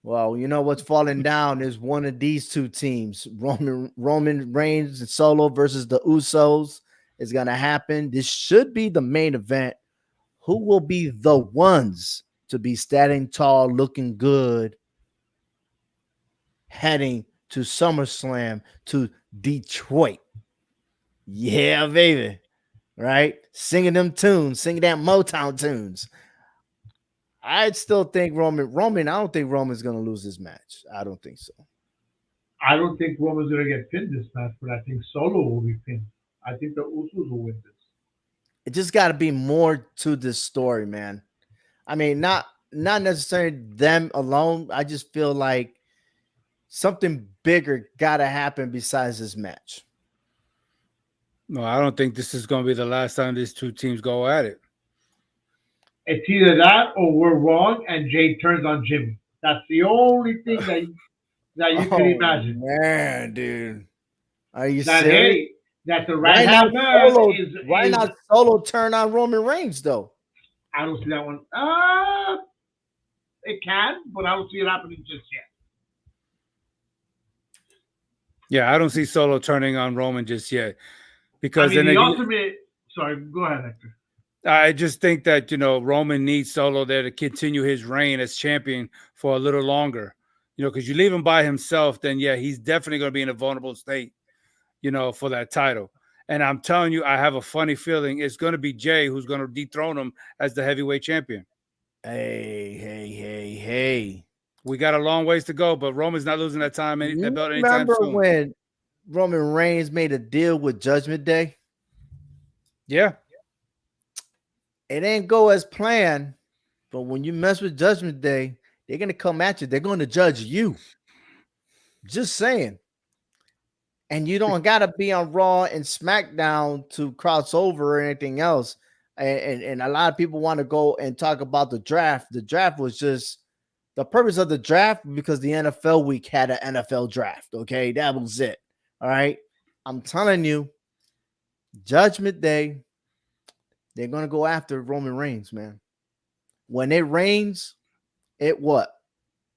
Well, what's falling down is one of these two teams, Roman Reigns and Solo versus the Usos, is gonna happen. This should be the main event. Who will be the ones to be standing tall, looking good, heading to SummerSlam to Detroit? Yeah, baby. Right? Singing them tunes, singing that Motown tunes. I still think Roman, I don't think Roman's gonna lose this match. I don't think so. I don't think Roman's gonna get pinned this match, but I think Solo will be pinned. I think the Usos will win this. It just gotta be more to this story, man. I mean, not necessarily them alone. I just feel like something bigger gotta happen besides this match. No, I don't think this is going to be the last time these two teams go at it. It's either that or we're wrong and Jade turns on Jimmy. That's the only thing that you can imagine. Man, dude. Are you That serious? hey, that the right hand man Why is not Solo turn on Roman Reigns though? I don't see that one. It can, but I don't see it happening just yet. Yeah, I don't see Solo turning on Roman just yet. Because I mean, then the again, ultimate. Sorry, go ahead, Hector. I just think that, Roman needs Solo there to continue his reign as champion for a little longer. Because you leave him by himself, then, yeah, he's definitely going to be in a vulnerable state. for that title. And I'm telling you, I have a funny feeling it's going to be Jay who's going to dethrone him as the heavyweight champion. Hey. We got a long ways to go, but Roman's not losing that belt anytime Remember soon. when Roman Reigns made a deal with Judgment Day? Yeah. It ain't go as planned, but when you mess with Judgment Day, they're going to come at you. They're going to judge you. Just saying. And you don't got to be on Raw and SmackDown to cross over or anything else. And a lot of people want to go and talk about the draft. The draft was just the purpose of the draft because the NFL week had an NFL draft. Okay, that was it. All right. I'm telling you, Judgment Day, they're going to go after Roman Reigns, man. When it rains, it what?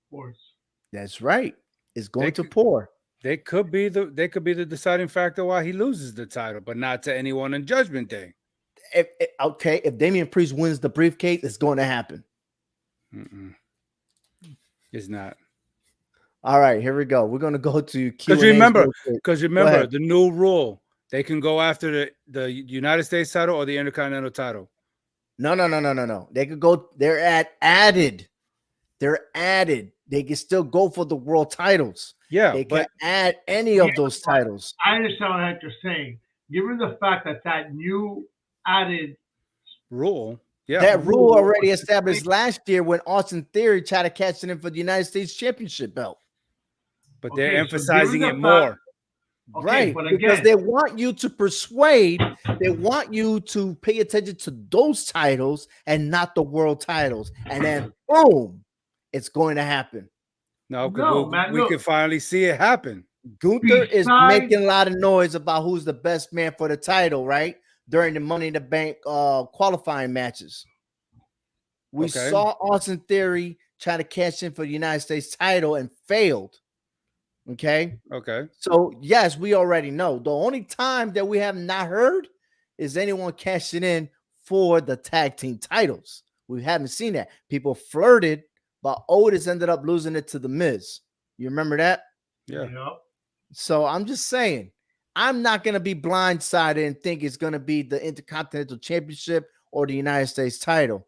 Pours. That's right. It's going to pour. They could be the deciding factor why he loses the title, but not to anyone in Judgment Day. If Damian Priest wins the briefcase, it's going to happen. It's not. All right, here we go. We're going to go to because remember the new rule: they can go after the United States title or the Intercontinental title. No. They could go. They're added. They can still go for the world titles. Yeah, they can add any of those titles. I understand what you're saying. Given the fact that new added rule, that rule already established last year when Austin Theory tried to catch it in for the United States Championship belt. But they're emphasizing it more. Right, but again, because they want you to persuade, they want you to pay attention to those titles and not the world titles. And then, boom, it's going to happen. No, we can finally see it happen. Gunther is making a lot of noise about who's the best man for the title, right? During the Money in the Bank qualifying matches. We saw Austin Theory try to cash in for the United States title and failed. Okay. So, yes, we already know. The only time that we have not heard is anyone cashing in for the tag team titles. We haven't seen that. People flirted, but Otis ended up losing it to The Miz. You remember that? Yeah. So I'm just saying, I'm not going to be blindsided and think it's going to be the Intercontinental Championship or the United States title.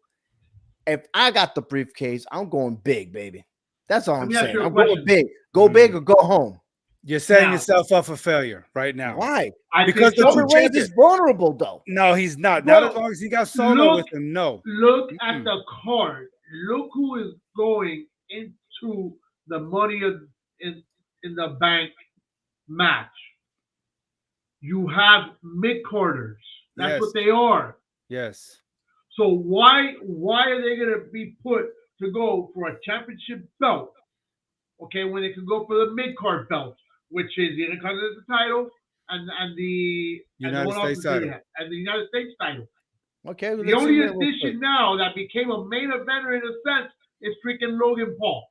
If I got the briefcase, I'm going big, baby. That's all I'm saying. I'm going big. Go big or go home. You're setting yourself up for failure right now. Why? Because Roman Reigns is vulnerable, though. No, he's not. Not as long as he got Solo with him. No. Look at the card. Look who is going into the Money in the Bank match. You have mid-carders. That's what they are. Yes. So why are they going to be put to go for a championship belt? Okay, when they can go for the mid-card belt, which is the Intercontinental title and the United States title. And the United States title. Okay. The only addition now that became a main eventer in a sense is freaking Logan Paul.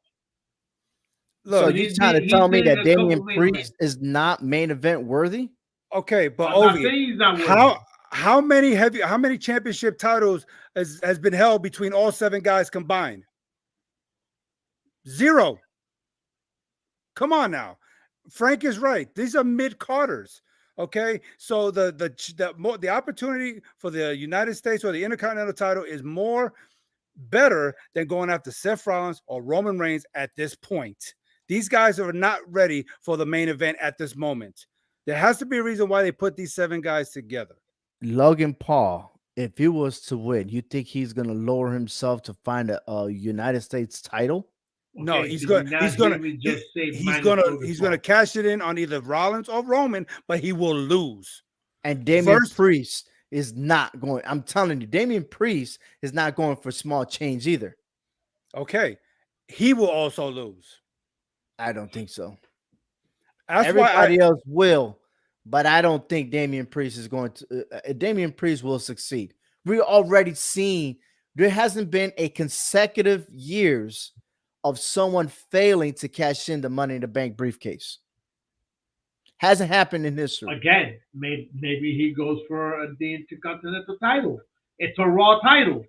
Look, so you're trying to tell me that Damian Priest is not main event worthy? Okay, but Ovi, how many championship titles has been held between all 7 guys combined? 0. Come on now. Frank is right. These are mid-carders. Okay, so the opportunity for the United States or the Intercontinental title is better than going after Seth Rollins or Roman Reigns at this point. These guys are not ready for the main event at this moment. There has to be a reason why they put these 7 guys together. Logan Paul, if he was to win, you think he's going to lower himself to find a United States title? No, he's going to cash it in on either Rollins or Roman, but he will lose. And Damian Priest is not going. I'm telling you, Damian Priest is not going for small change either. Okay, he will also lose. I don't think so. Everybody else will, but I don't think Damian Priest is going to. Damian Priest will succeed. We've already seen there hasn't been a consecutive years of someone failing to cash in the Money in the Bank briefcase. Hasn't happened in history. Again, maybe he goes for the Intercontinental title. It's a Raw title.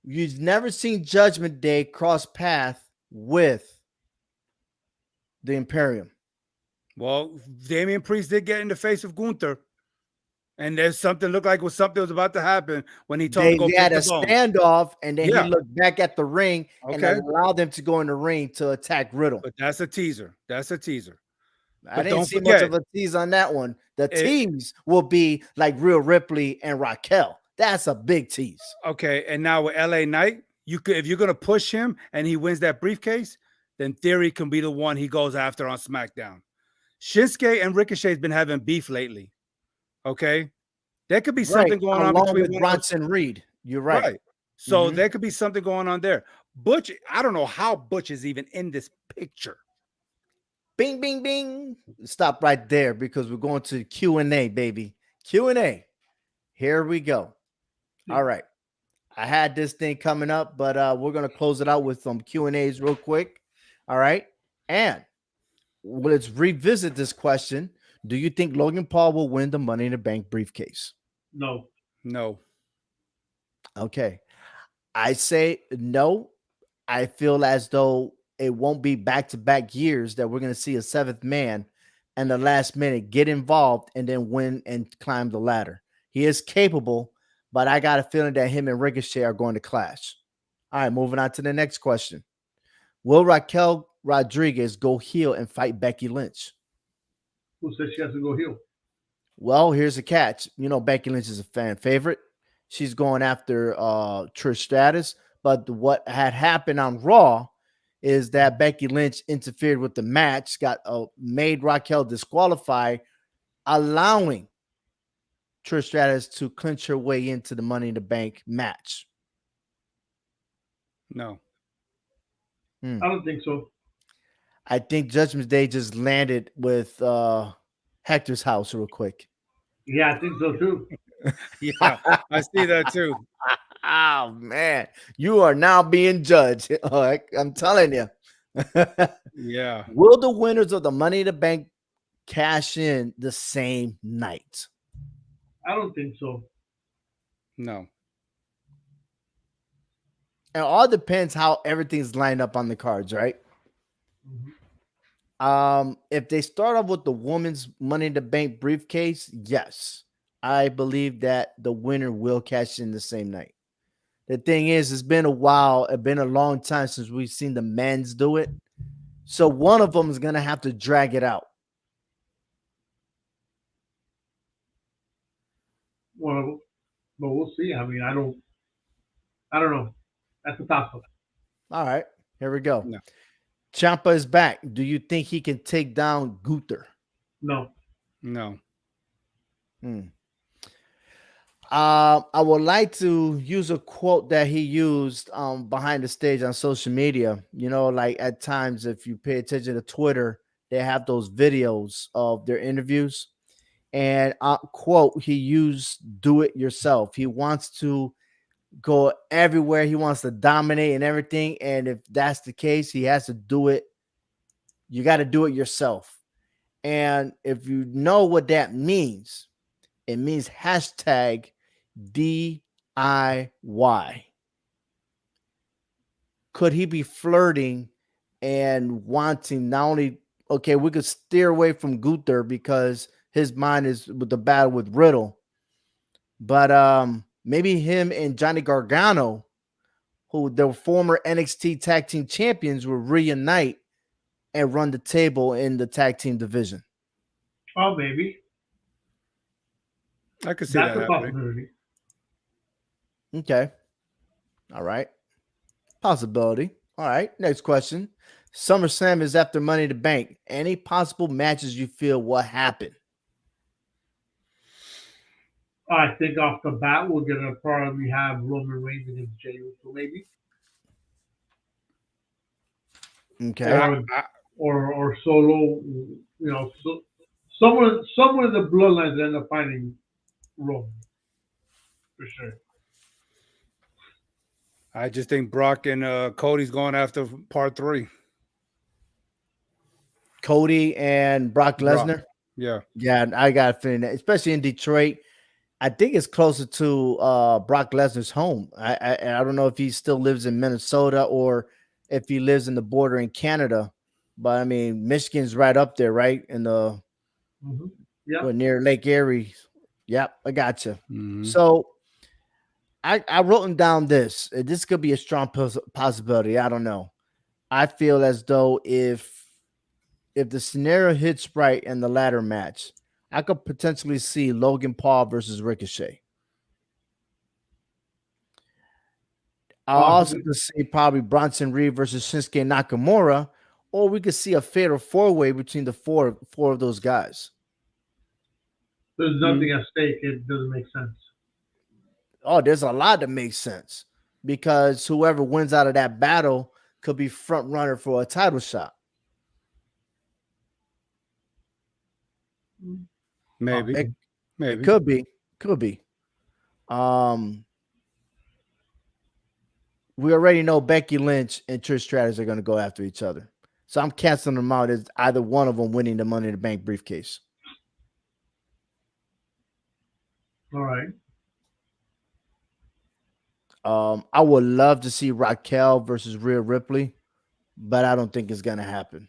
You've never seen Judgment Day cross path with the Imperium. Well, Damian Priest did get in the face of Gunther, and there's something looked like something was about to happen when he told him to go They pick had the a bone. standoff, and then he Yeah. looked back at the ring and Okay. allowed them to go in the ring to attack Riddle. But that's a teaser. That's a teaser. I But didn't don't see much forget, of a tease on that one. The it, tease will be like Rhea Ripley and Raquel. That's a big tease. okay. And now with LA Knight, you could, if you're gonna push him and he wins that briefcase, then Theory can be the one he goes after on SmackDown. Shinsuke and Ricochet's been having beef lately. Okay. There could be Right. something going on Along between with one of those. Bronson Reed. You're right. Right. So Mhm. there could be something going on there. Butch, I don't know how Butch is even in this picture. Bing, bing, bing. Stop right there because we're going to Q&A, baby. Q&A. Here we go. All right. I had this thing coming up, but we're going to close it out with some Q&As real quick. All right. And let's revisit this question. Do you think Logan Paul will win the Money in the Bank briefcase? No. No. Okay. I say no. I feel as though it won't be back-to-back years that we're going to see a seventh man and the last minute get involved and then win and climb the ladder. He is capable, but I got a feeling that him and Ricochet are going to clash. All right, moving on to the next question. Will Raquel Rodriguez go heel and fight Becky Lynch? Who says she has to go heel? Well, here's a catch. You know, Becky Lynch is a fan favorite. She's going after Trish Stratus. But what had happened on Raw is that Becky Lynch interfered with the match, got made Raquel disqualify, allowing Trish Stratus to clinch her way into the Money in the Bank match. No. I don't think so. I think Judgment Day just landed with Hector's house real quick. Yeah, I think so too. Yeah, I see that too. Oh man, you are now being judged. I'm telling you. Yeah. Will the winners of the Money in the Bank cash in the same night? I don't think so. No. It all depends how everything's lined up on the cards, right? If they start off with the woman's Money in the Bank briefcase, yes, I believe that the winner will cash in the same night. The thing is, it's been a while. It's been a long time since we've seen the men's do it. So one of them is going to have to drag it out. Well, but we'll see. I mean, I don't know. That's a tough one. All right, here we go. No. Ciampa is back. Do you think he can take down Gunther? No. No. I would like to use a quote that he used behind the stage on social media. You know, like at times, if you pay attention to Twitter, they have those videos of their interviews. And quote, he used "do it yourself." He wants to go everywhere. He wants to dominate and everything. And if that's the case, he has to do it. You got to do it yourself. And if you know what that means, it means hashtag DIY. Could he be flirting and wanting not only, okay, we could steer away from Gunther because his mind is with the battle with Riddle, but maybe him and Johnny Gargano, who the former NXT tag team champions, will reunite and run the table in the tag team division. Oh, maybe. I could see That's that a happening. possibility. Okay. All right. Possibility. All right. Next question. SummerSlam is after Money in the Bank. Any possible matches you feel will happen? I think off the bat we're gonna probably have Roman Reigns against Jey Uso, maybe, Okay. or Solo. You know, so someone in the bloodlines end up finding Roman for sure. I just think Brock and Cody's going after part 3. Cody and Brock Lesnar. Brock. Yeah. Yeah, I got a feeling that, especially in Detroit. I think it's closer to Brock Lesnar's home. I don't know if he still lives in Minnesota or if he lives in the border in Canada. but I mean, Michigan's right up there, right in the Mm-hmm. Yep. near Lake Erie. Yep, I got you. Mhm. So I wrote down this. This could be a strong possibility. I don't know. I feel as though if the scenario hits right in the ladder match, I could potentially see Logan Paul versus Ricochet. I also Possibly. could see probably Bronson Reed versus Shinsuke Nakamura, or we could see a fatal four-way between the four of those guys. There's Mhm. nothing at stake. It doesn't make sense. Oh, there's a lot that makes sense because whoever wins out of that battle could be front runner for a title shot. Maybe, It, Possibly. it maybe. could be. Um, we already know Becky Lynch and Trish Stratus are going to go after each other, so I'm canceling them out as either one of them winning the Money in the Bank briefcase. All right. I would love to see Raquel versus Rhea Ripley, but I don't think it's going to happen.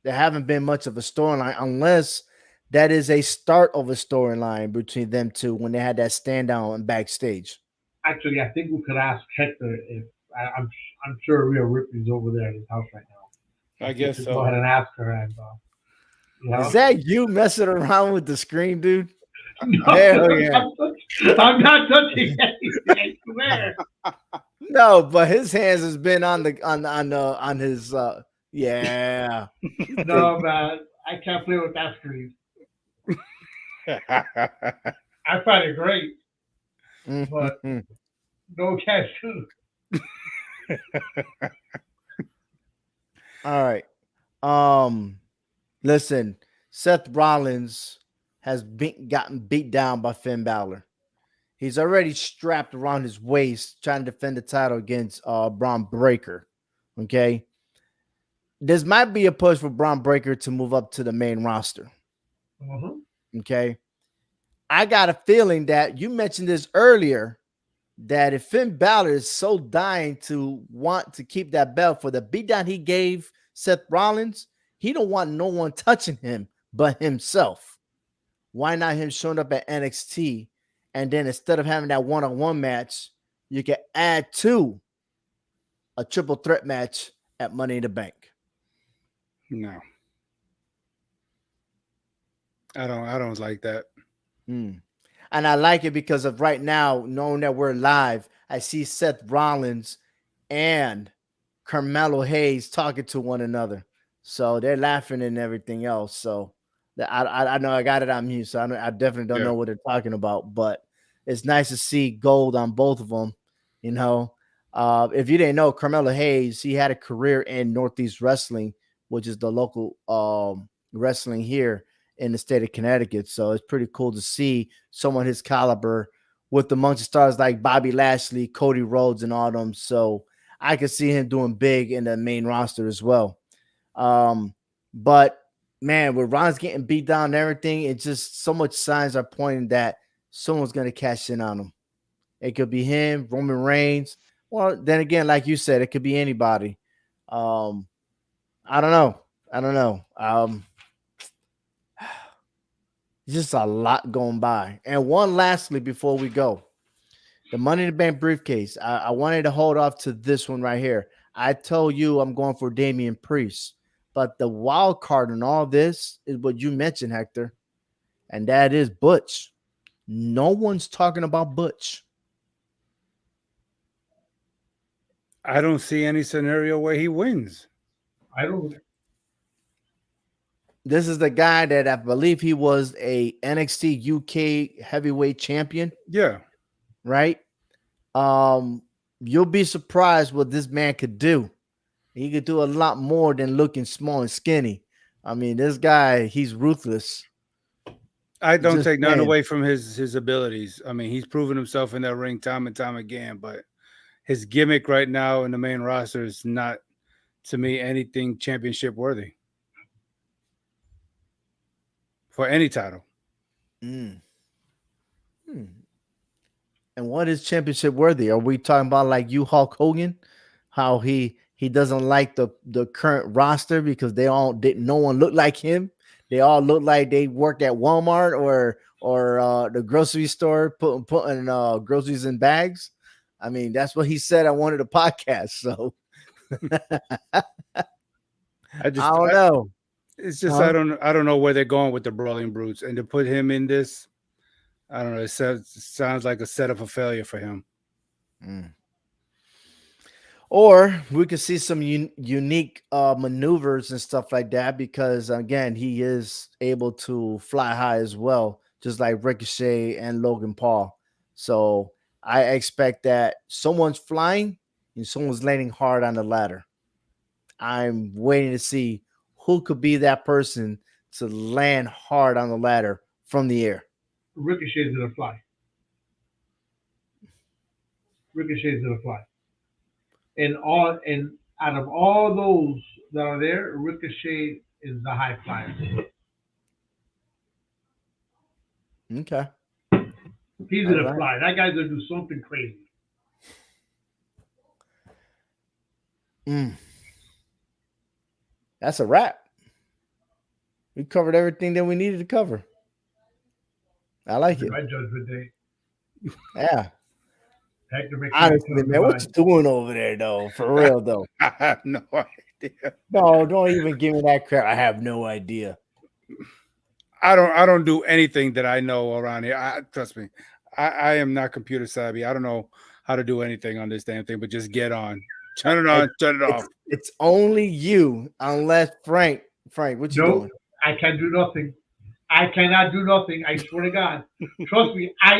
There haven't been much of a storyline unless that is a start of a storyline between them two when they had that stand down and backstage. Actually, I think we could ask Hector if I'm sure Rhea Ripley's over there at his house right now. I I think we guess should go so. ahead and ask her and you Is know. that you messing around with the screen, dude? No, Hell yeah. I'm not touching anything. I swear. No, but his hands has been on his yeah. No, man, I can't play with that screen. I find it great, but no cash too. All right. Listen, Seth Rollins has gotten beat down by Finn Balor. He's already strapped around his waist trying to defend the title against Braun Breaker. Okay. This might be a push for Braun Breaker to move up to the main roster. Uh-huh. Okay. I got a feeling that you mentioned this earlier that if Finn Balor is so dying to want to keep that belt for the beatdown he gave Seth Rollins, he don't want no one touching him but himself. Why not him showing up at NXT and then instead of having that one-on-one match, you can add to a triple threat match at Money in the Bank? No, I don't like that. And I like it because of right now, knowing that we're live, I see Seth Rollins and Carmelo Hayes talking to one another. So they're laughing and everything else. So I know I got it on mute. So I definitely don't Yeah. know what they're talking about, but it's nice to see gold on both of them. You know, if you didn't know, Carmelo Hayes, he had a career in Northeast Wrestling, which is the local wrestling here in the state of Connecticut. So it's pretty cool to see someone his caliber with amongst stars like Bobby Lashley, Cody Rhodes, and all them. So I could see him doing big in the main roster as well. But man, with Ron's getting beat down and everything, it's just so much signs are pointing that someone's going to cash in on him. It could be him, Roman Reigns. Well, then again, like you said, it could be anybody. Um, I don't know. I don't know. Just a lot going by. And one lastly before we go, the Money in the Bank briefcase. I wanted to hold off to this one right here. I told you I'm going for Damian Priest, but the wild card in all this is what you mentioned, Hector, and that is Butch. No one's talking about Butch. I don't see any scenario where he wins. I don't. This is the guy that I believe he was a NXT UK heavyweight champion, Yeah, right? You'll be surprised what this man could do. He could do a lot more than looking small and skinny. I mean, this guy, he's ruthless. I don't Just take none saying. away from his abilities. I mean, he's proven himself in that ring time and time again. But his gimmick right now in the main roster is not, to me, anything championship worthy for any title. Mm. Hmm. And what is championship worthy? Are we talking about like you, Hulk Hogan? How he he doesn't like the current roster because no one looked like him. They all look like they worked at Walmart or the grocery store putting groceries in bags. I mean, that's what he said. I wanted a podcast, so I don't know. It's just I don't know where they're going with the Brawling Brutes, and to put him in this, I don't know. It sounds like a setup for failure for him. Or we could see some unique maneuvers and stuff like that because, again, he is able to fly high as well, just like Ricochet and Logan Paul. So I expect that someone's flying and someone's landing hard on the ladder. I'm waiting to see who could be that person to land hard on the ladder from the air. Ricochet's gonna fly. Ricochet's gonna fly. And out of all those that are there, Ricochet is the high flyer. Okay. He's gonna fly. That guy's gonna do something crazy. That's a wrap. We covered everything that we needed to cover. I like it. My Judgment Day. Yeah. Hector, honestly, man, what you doing over there, though? For real, though. I have no idea. No, don't even give me that crap. I have no idea. I don't do anything that I know around here. Trust me, I am not computer savvy. I don't know how to do anything on this damn thing, but just get on. Turn it on, turn it off. It's only you, unless Frank, what you doing? I can't do nothing. I cannot do nothing. I swear to God. Trust me. I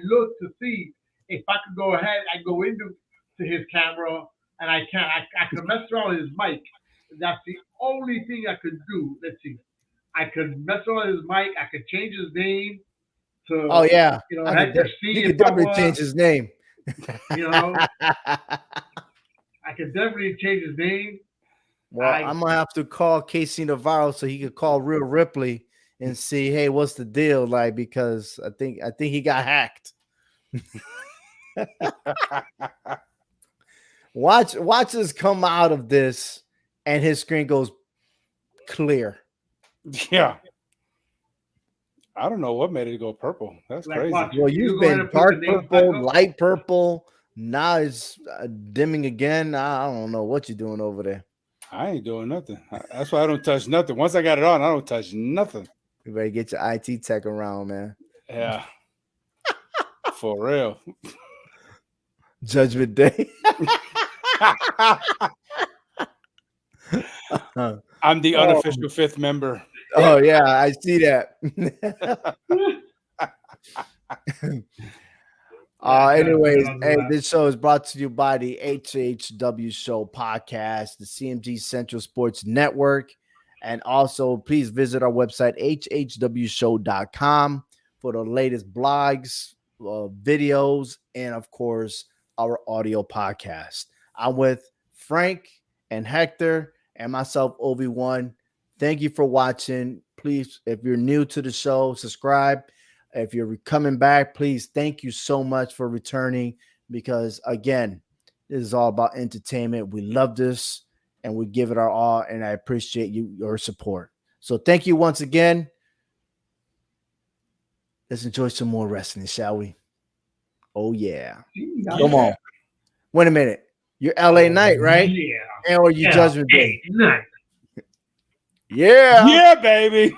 look to see if I could go ahead and go into his camera, and I can't. I could mess around with his mic. That's the only thing I could do. Let's see. I could mess around with his mic. I could change his name to. Oh yeah. Hector C. You could definitely change his name. I could definitely change his name. Well, I'm gonna have to call Casey Navarro so he could call Real Ripley and see, hey, what's the deal? Like, because I think he got hacked. Watch us come out of this, and his screen goes clear. Yeah. I don't know what made it go purple. That's crazy. Well, you've been dark purple, light purple. Now it's dimming again. I don't know what you're doing over there. I ain't doing nothing. That's why I don't touch nothing. Once I got it on, I don't touch nothing. You better get your IT tech around, man. Yeah. For real. Judgment Day. I'm the unofficial fifth member. Oh, yeah, I see that. Anyways, hey, this show is brought to you by the HHW Show podcast, the CMG Central Sports Network, and also please visit our website, hhwshow.com, for the latest blogs, videos, and of course, our audio podcast. I'm with Frank and Hector and myself, Obi-Wan. Thank you for watching. Please, if you're new to the show, subscribe. If you're coming back, please, thank you so much for returning because, again, this is all about entertainment. We love this, and we give it our all, and I appreciate your support. So thank you once again. Let's enjoy some more wrestling, shall we? Oh, yeah. Come on. Wait a minute. You're LA Knight, right? Yeah. Or you Judgment Day? Night. Yeah. Yeah, baby.